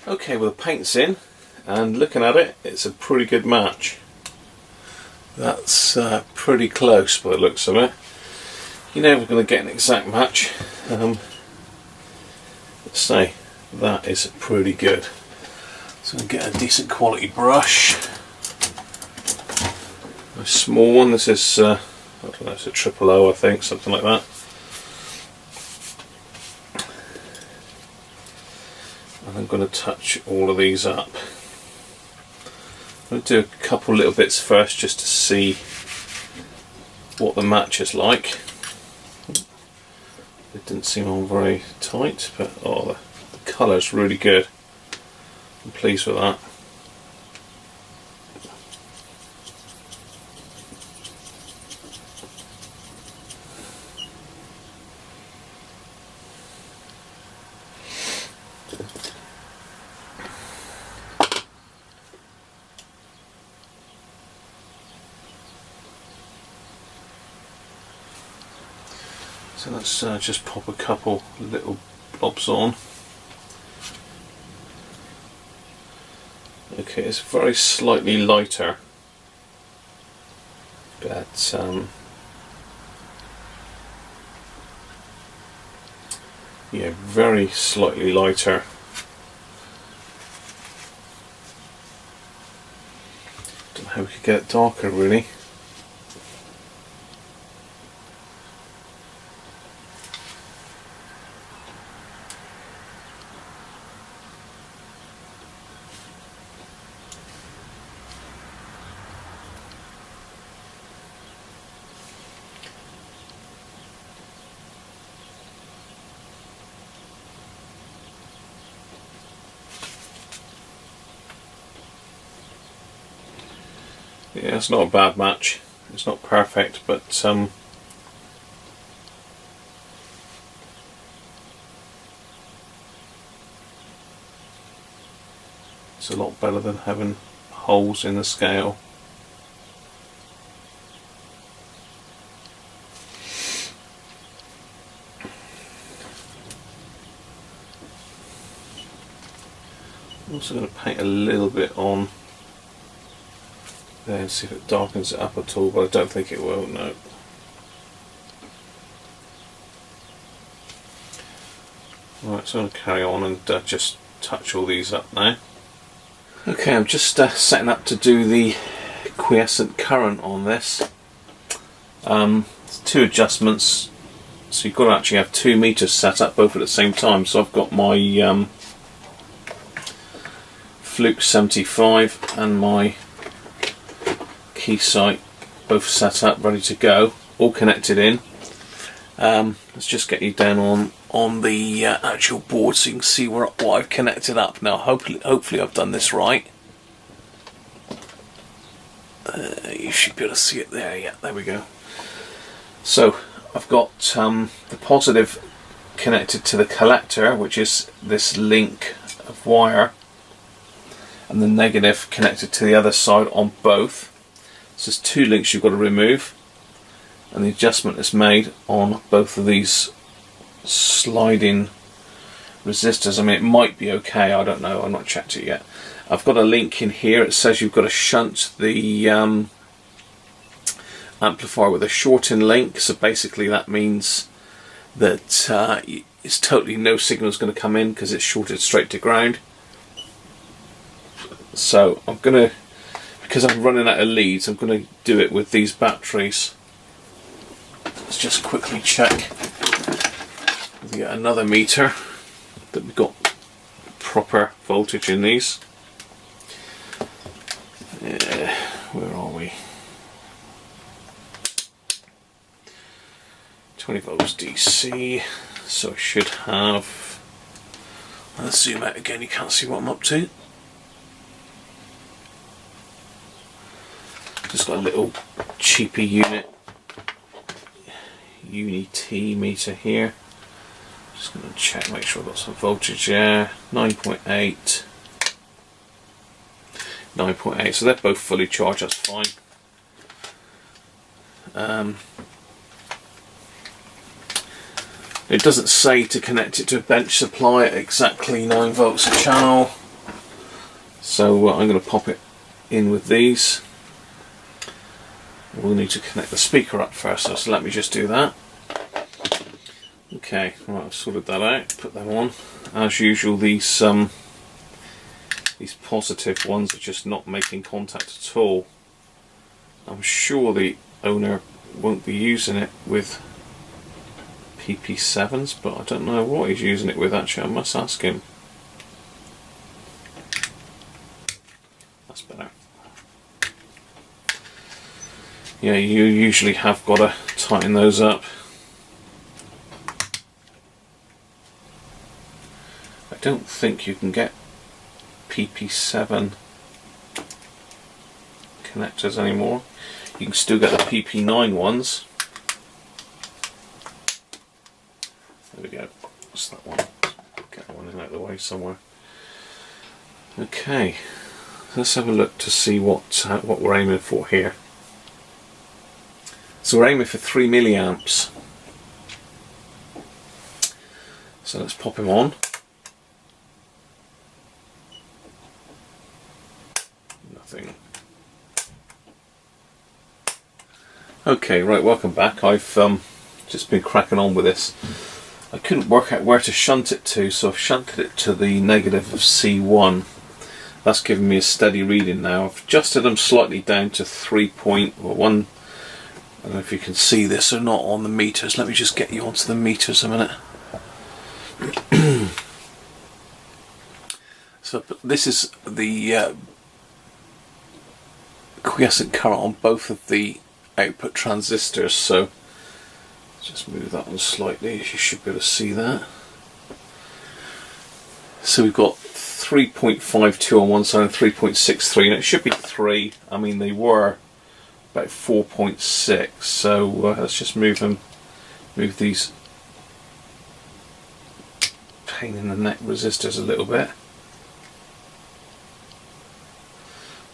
Okay, well the paint's in, and looking at it, it's a pretty good match. That's pretty close by the looks of it. You're never going to get an exact match. Let's say that is pretty good. So I'm going to get a decent quality brush. A small one. This is I don't know, it's a 000, I think, something like that. And I'm going to touch all of these up. I'm going to do a couple little bits first just to see what the match is like. It didn't seem on very tight, but oh, the colour's really good. I'm pleased with that. So let's just pop a couple little blobs on. Okay, it's very slightly lighter, but yeah, very slightly lighter. Don't know how we could get it darker really. Yeah, it's not a bad match. It's not perfect, but it's a lot better than having holes in the scale. I'm also going to paint a little bit on there and see if it darkens it up at all, but I don't think it will, no. Right, so I'm going to carry on and just touch all these up now. Okay, I'm just setting up to do the quiescent current on this. It's 2 adjustments, so you've got to actually have 2 meters set up both at the same time. So I've got my Fluke 75 and my Keysight both set up, ready to go, all connected in. Let's just get you down on the actual board so you can see what I've connected up. Now hopefully I've done this right. You should be able to see it there. Yeah, there we go. So I've got the positive connected to the collector, which is this link of wire, and the negative connected to the other side on both. So there's 2 links you've got to remove, and the adjustment is made on both of these sliding resistors. I mean, it might be okay, I don't know, I've not checked it yet. I've got a link in here. It says you've got to shunt the amplifier with a shorten link, so basically that means that it's totally no signal is going to come in because it's shorted straight to ground. So I'm going to, because I'm running out of leads, I'm going to do it with these batteries. Let's just quickly check. We get another meter that we've got proper voltage in these. Where are we? 20 volts DC. So I should have. Let's zoom out again. You can't see what I'm up to. Just got a little cheapy unit, Uni-T meter here. Just going to check, make sure I've got some voltage there. 9.8. 9.8, so they're both fully charged, that's fine. It doesn't say to connect it to a bench supply at exactly 9 volts a channel. So I'm going to pop it in with these. We'll need to connect the speaker up first, so let me just do that. Okay, right, I've sorted that out, put them on. As usual, these positive ones are just not making contact at all. I'm sure the owner won't be using it with PP7s, but I don't know what he's using it with actually, I must ask him. That's better. Yeah, you usually have got to tighten those up. I don't think you can get PP7 connectors anymore. You can still get the PP9 ones. There we go. What's that one? Get that one out of the way somewhere. Okay, let's have a look to see what we're aiming for here. So we're aiming for 3 milliamps. So let's pop him on. Nothing. Okay, right, welcome back. I've just been cracking on with this. I couldn't work out where to shunt it to, so I've shunted it to the negative of C1. That's giving me a steady reading now. I've adjusted them slightly down to 3.1. I don't know if you can see this or not on the meters. Let me just get you onto the meters a minute. So this is the quiescent current on both of the output transistors, so just move that one slightly, you should be able to see that. So we've got 3.52 on one side and 3.63, and it should be 3. I mean, they were about 4.6, so let's just move these pain in the neck resistors a little bit.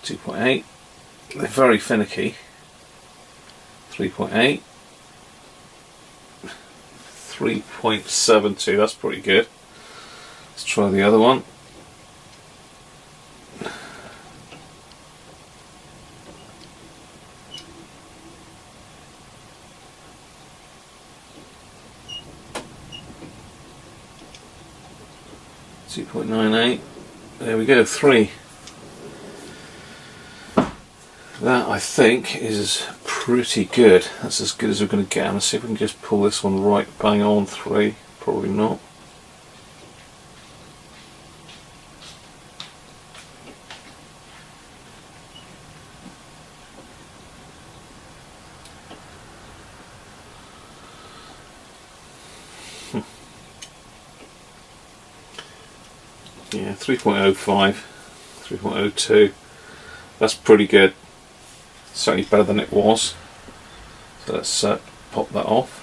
2.8, they're very finicky. 3.8, 3.72, that's pretty good. Let's try the other one. .98. There we go, 3. That, I think, is pretty good. That's as good as we're going to get. Let's see if we can just pull this one right bang on 3. Probably not. Yeah, 3.05, 3.02. That's pretty good. Certainly better than it was. So let's pop that off.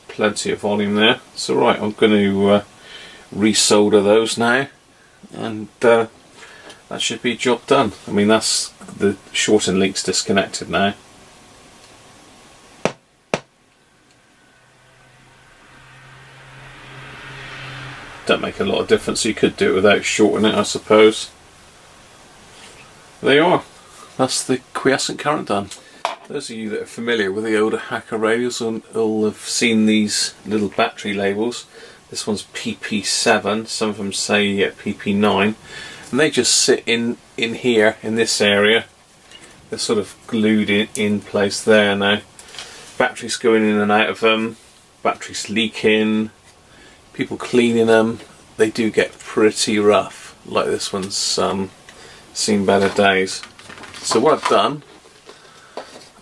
Plenty of volume there. So right, I'm going to resolder those now, and that should be job done. I mean, that's the shorten link's disconnected now. Don't make a lot of difference. You could do it without shorting it, I suppose. There you are. That's the quiescent current done. Those of you that are familiar with the older Hacker radios will have seen these little battery labels. This one's PP7, some of them say PP9, and they just sit in here, in this area. They're sort of glued in place there now. Batteries going in and out of them, batteries leaking, people cleaning them. They do get pretty rough, like this one's seen better days. So what I've done,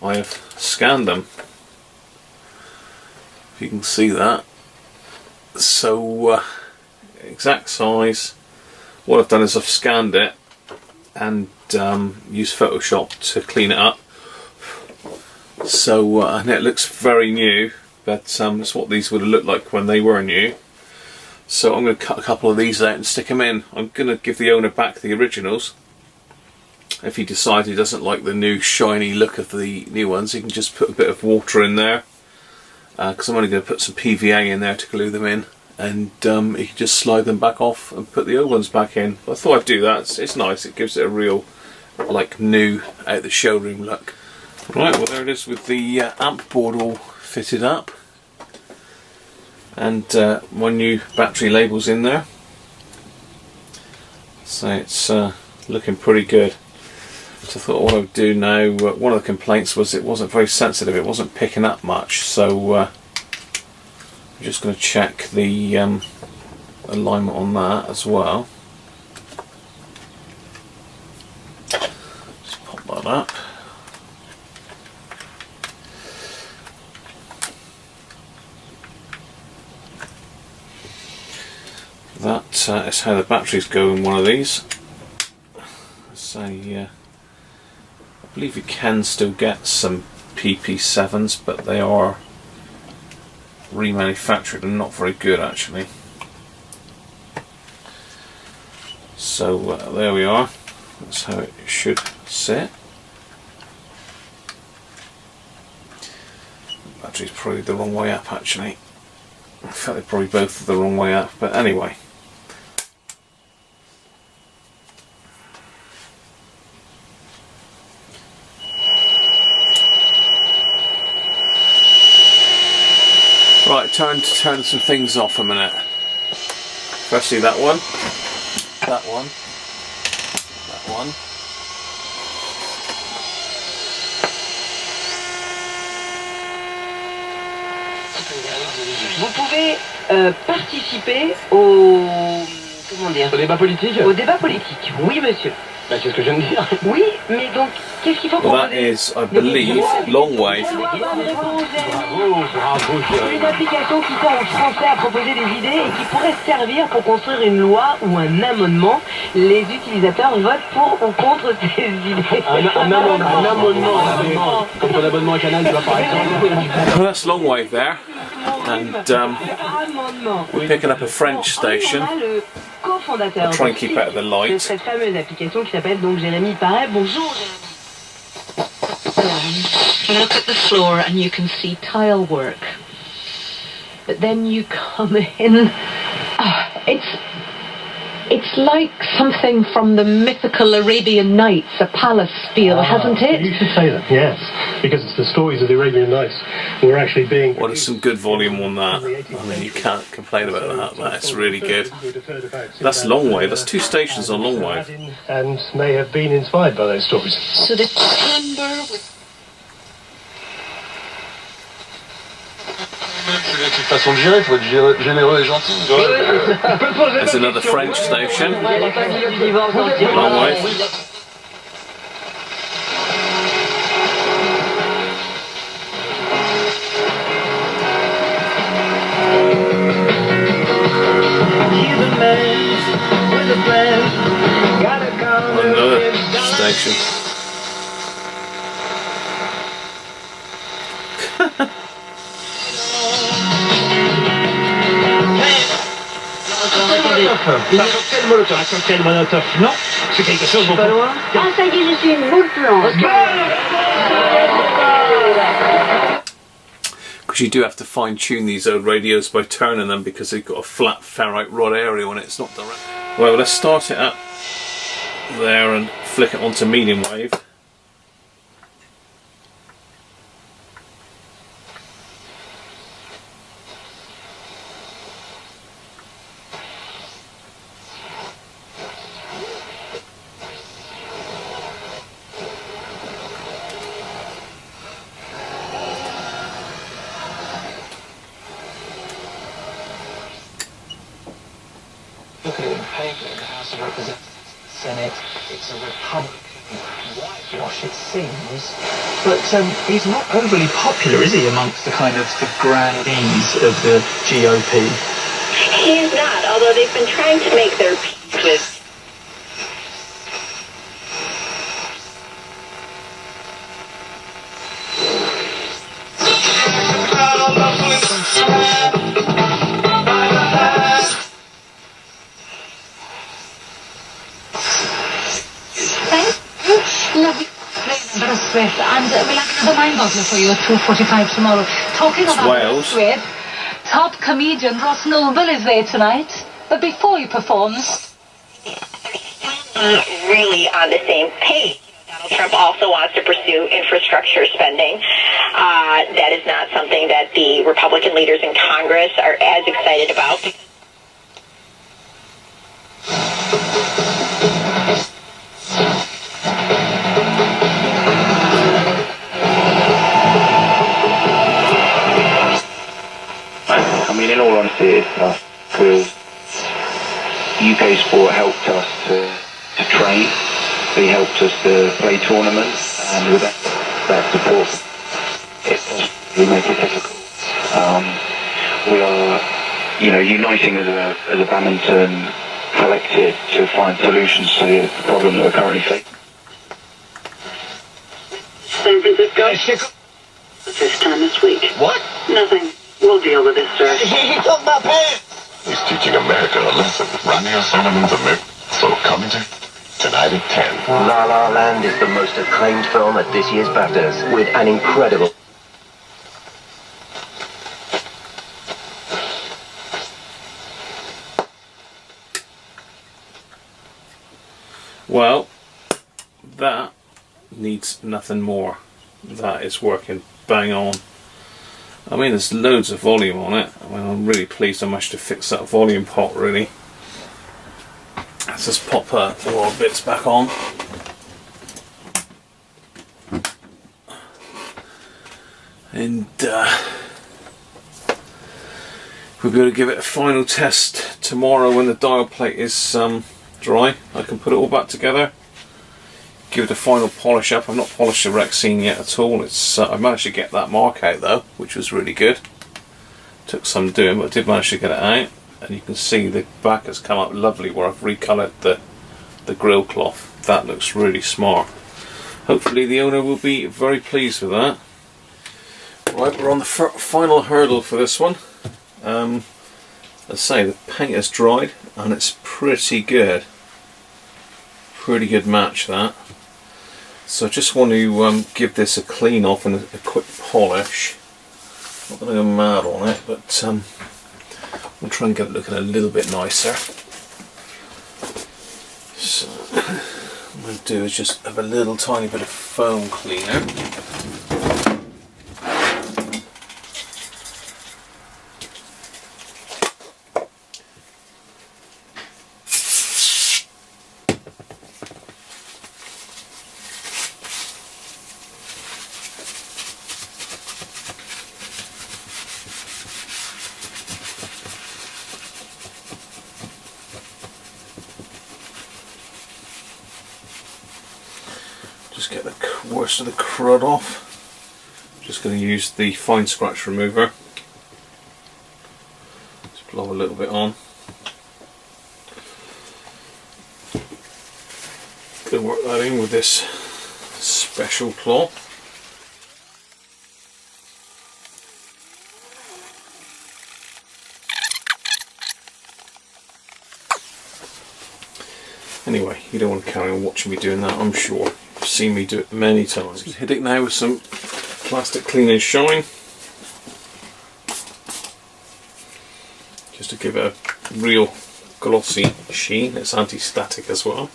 I have scanned them, if you can see that. So exact size. What I've done is I've scanned it and used Photoshop to clean it up. So and it looks very new, but that's what these would have looked like when they were new. So I'm going to cut a couple of these out and stick them in. I'm going to give the owner back the originals. If he decides he doesn't like the new shiny look of the new ones, he can just put a bit of water in there because I'm only going to put some PVA in there to glue them in, and you can just slide them back off and put the old ones back in. I thought I'd do that. It's nice. It gives it a real, like, new out the showroom look. Right, well there it is with the amp board all fitted up, and my new battery labels in there. So it's looking pretty good. So I thought what I would do now, one of the complaints was it wasn't very sensitive, it wasn't picking up much, so I'm just going to check the alignment on that as well. Just pop that up. That is how the batteries go in one of these. So I believe you can still get some PP7s, but they are remanufactured and not very good actually. So there we are. That's how it should sit. The battery's probably the wrong way up actually. In fact, they're probably both the wrong way up, but anyway. Right, time to turn some things off a minute. Firstly that one, that one, that one. Vous pouvez participer au... comment dire? Au débat politique? Au débat politique, oui monsieur. Bah, c'est ce que je viens de dire. Oui, mais donc, qu'est-ce qu'il faut proposer? Well, that is, I believe, long wave. Une application qui sert aux Français à proposer des idées et qui pourrait servir pour construire une loi ou un amendement. Les utilisateurs votent pour ou contre ces idées. Un amendement. Comme ton abonnement à Canal, tu vas par exemple. Well, that's long wave there. And we're picking up a French station. I'll try and keep out of the light. De cette fameuse application qui s'appelle donc Jérémy Paré. Bonjour Jérémy. Look at the floor and you can see tile work. But then you come in. It's like something from the mythical Arabian Nights, a palace feel, hasn't it? You should say that, yes, because it's the stories of the Arabian Nights. We're actually being... What is some good volume on that? I mean, you can't complain about that. That's really good. That's long wave. That's 2 stations on long wave. And may have been inspired by those stories. So the timbre with... façon de gérer, il faut être généreux et gentil. There's another French station. Long way. Another station. Un cocktail Molotov. Non, c'est quelque chose pas loin. Ah, ça y est, je suis une boule blanche. Because you do have to fine tune these old radios by turning them because they've got a flat ferrite rod area when it's not direct. Well, let's start it up there and flick it onto medium wave. Look at it in paper in the House of Representatives, Senate. It's a Republican whitewash, it seems. But he's not overly popular, is he, amongst the kind of the grandees of the GOP? He is not, although they've been trying to make their peace with... And we'll have another mind outlet for you at 2:45 tomorrow. Talking about Wales. Wade, top comedian Ross Noble is there tonight. But before he performs... Really on the same page. Donald Trump also wants to pursue infrastructure spending. That is not something that the Republican leaders in Congress are as excited about. I mean, in all honesty, because UK Sport helped us to train. They helped us to play tournaments, and with that support, it will make it difficult. We are, uniting as a badminton collective to find solutions to the problem that we're currently facing. San Francisco? This time this week. What? Nothing. We'll deal with this, sir. He took my pants! He's teaching America a lesson. Radio Solomon's America. So coming to tonight at 10. La La Land is the most acclaimed film at this year's BAFTAs, with an incredible... Well, that needs nothing more. That is working bang on. I mean, there's loads of volume on it. I mean, I'm really pleased I managed to fix that volume pot, really. Let's just pop all our bits back on. And we'll be able to give it a final test tomorrow when the dial plate is dry. I can put it all back together, give it a final polish up. I've not polished the Rexine yet at all. It's I managed to get that mark out though, which was really good. Took some doing, but I did manage to get it out. And you can see the back has come up lovely where I've recoloured the grill cloth. That looks really smart. Hopefully the owner will be very pleased with that. Right, we're on the final hurdle for this one. As I say, the paint has dried and it's pretty good. Pretty good match, that. So I just want to give this a clean off and a quick polish. Not going to go mad on it, but we'll try and get it looking a little bit nicer. So what I'm going to do is just have a little tiny bit of foam cleaner. Just get the worst of the crud off. Just going to use the fine scratch remover. Just blow a little bit on. Going to work that in with this special claw. Anyway, you don't want to carry on watching me doing that, I'm sure. You've seen me do it many times. Hit it now with some plastic clean and shine. Just to give it a real glossy sheen. It's anti-static as well.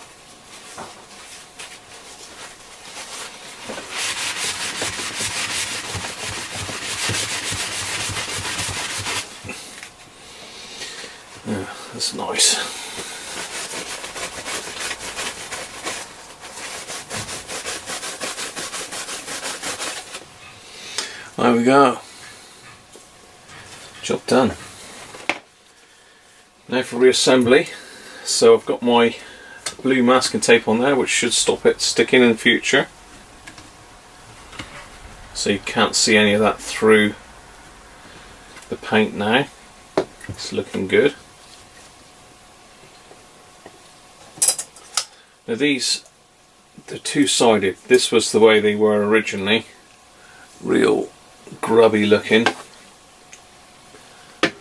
Yeah, that's nice. There we go. Job done. Now for reassembly. So I've got my blue masking tape on there, which should stop it sticking in the future. So you can't see any of that through the paint now. It's looking good. Now these, they're two-sided. This was the way they were originally. Real grubby looking. You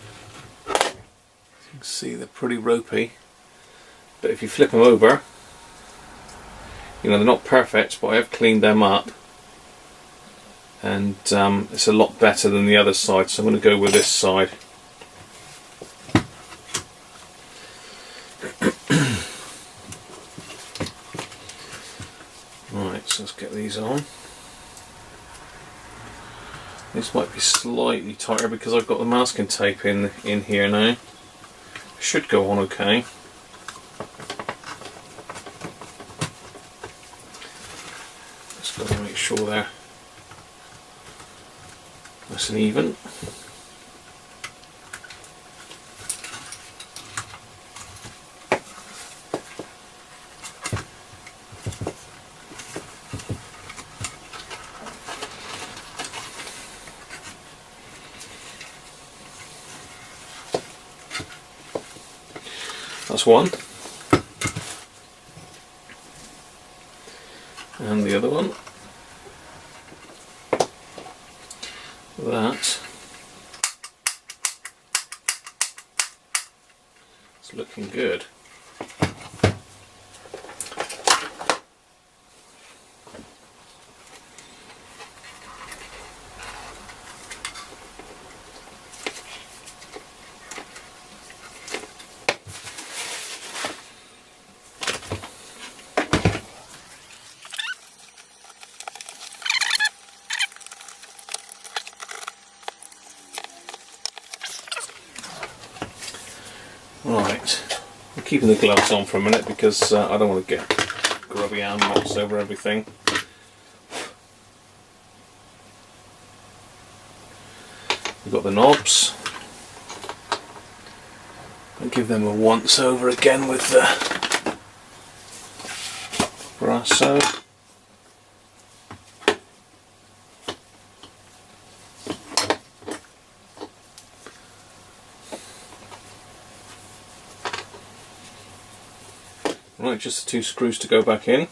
can see they're pretty ropey, but if you flip them over, you know, they're not perfect, but I have cleaned them up and it's a lot better than the other side, so I'm going to go with this side. Right, so let's get these on. This might be slightly tighter because I've got the masking tape in here now. Should go on okay. Just got to make sure they're nice and even. That's one. And the other one. That. It's looking good. Right, I'm keeping the gloves on for a minute because I don't want to get grubby hand marks over everything. We've got the knobs. I'll give them a once over again with the brasso. Right, just the two screws to go back in.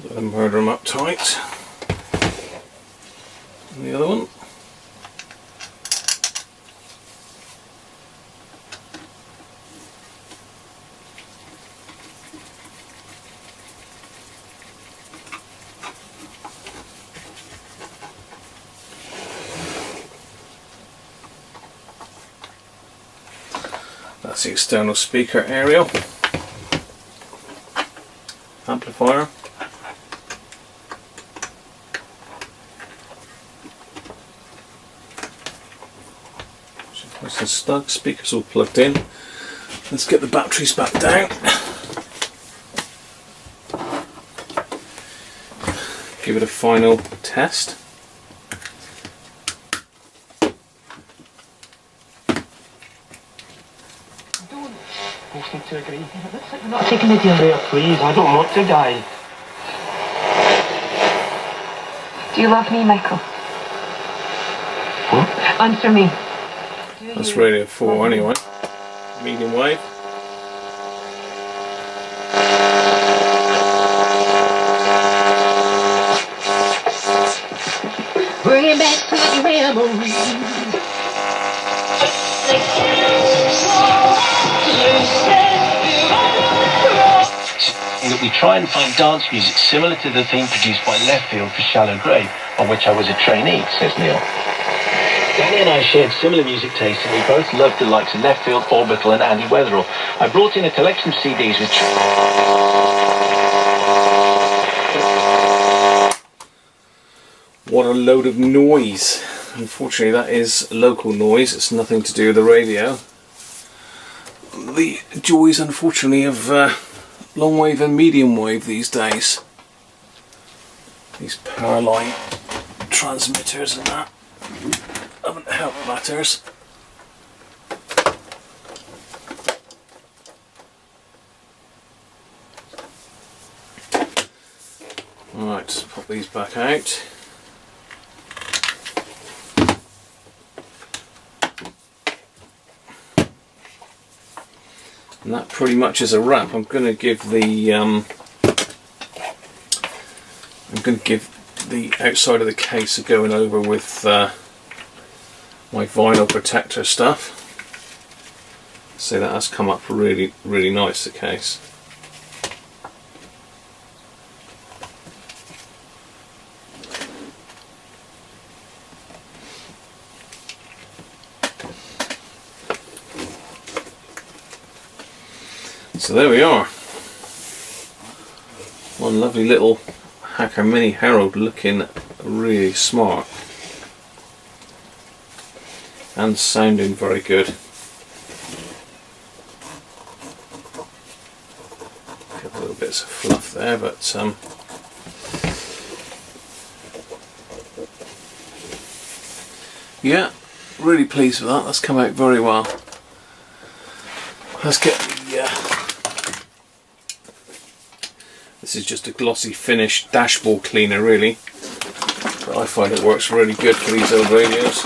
Let them murder them up tight. And the other one. That's the external speaker area, amplifier, nice and snug, speakers all plugged in. Let's get the batteries back down. Give it a final test. To agree. You're not taking the deal there, please. I don't want to die. Do you love me, Michael? What? Answer me. That's Radio 4 anyway. Medium wave. Bring back to the memories. That we try and find dance music similar to the theme produced by Left Field for Shallow Grave, on which I was a trainee, says Neil. Danny and I shared similar music tastes, and we both loved the likes of Left Field, Orbital and Andy Weatherall. I brought in a collection of CDs with... What a load of noise. Unfortunately that is local noise, it's nothing to do with the radio. The joys unfortunately of long wave and medium wave these days. These power line transmitters and that haven't helped matters. Alright, let's pop these back out. And that pretty much is a wrap. I'm going to give the outside of the case a going over with my vinyl protector stuff. So that has come up really, really nice, the case. So there we are. One lovely little Hacker Mini Herald, looking really smart and sounding very good. A couple little bits of fluff there, but yeah, really pleased with that. That's come out very well. Let's get the this is just a glossy finish dashboard cleaner, really, but I find it works really good for these old radios.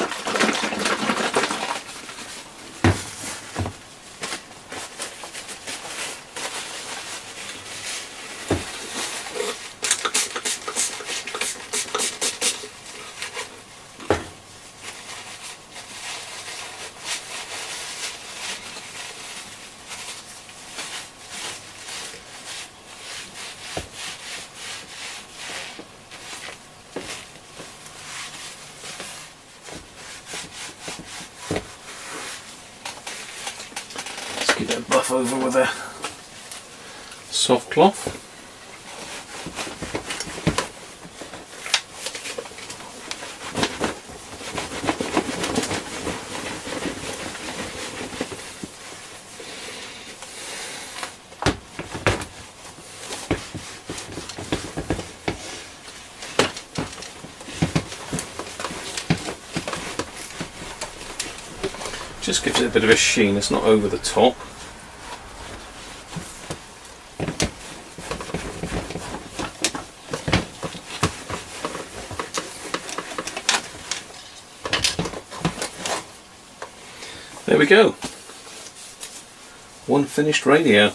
Get that buff over with a soft cloth. Just gives it a bit of a sheen, it's not over the top. There we go. One finished radio.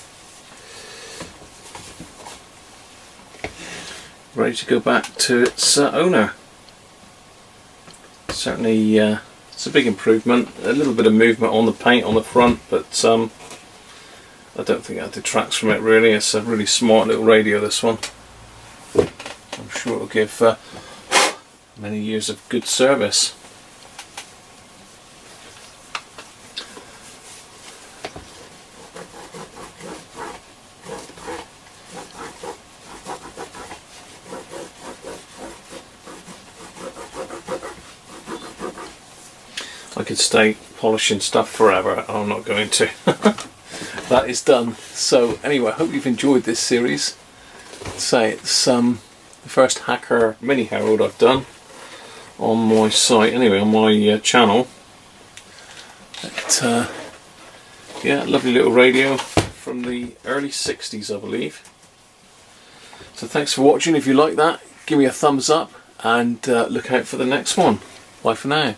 Ready to go back to its owner. Certainly it's a big improvement. A little bit of movement on the paint on the front, but I don't think that detracts from it really. It's a really smart little radio, this one. I'm sure it'll give many years of good service. I could stay polishing stuff forever, I'm not going to. That is done. So anyway, I hope you've enjoyed this series. Say it's the first Hacker Mini Herald I've done on my site, anyway, on my channel. But, yeah, lovely little radio from the early 60s, I believe. So thanks for watching. If you like that, give me a thumbs up and look out for the next one. Bye for now.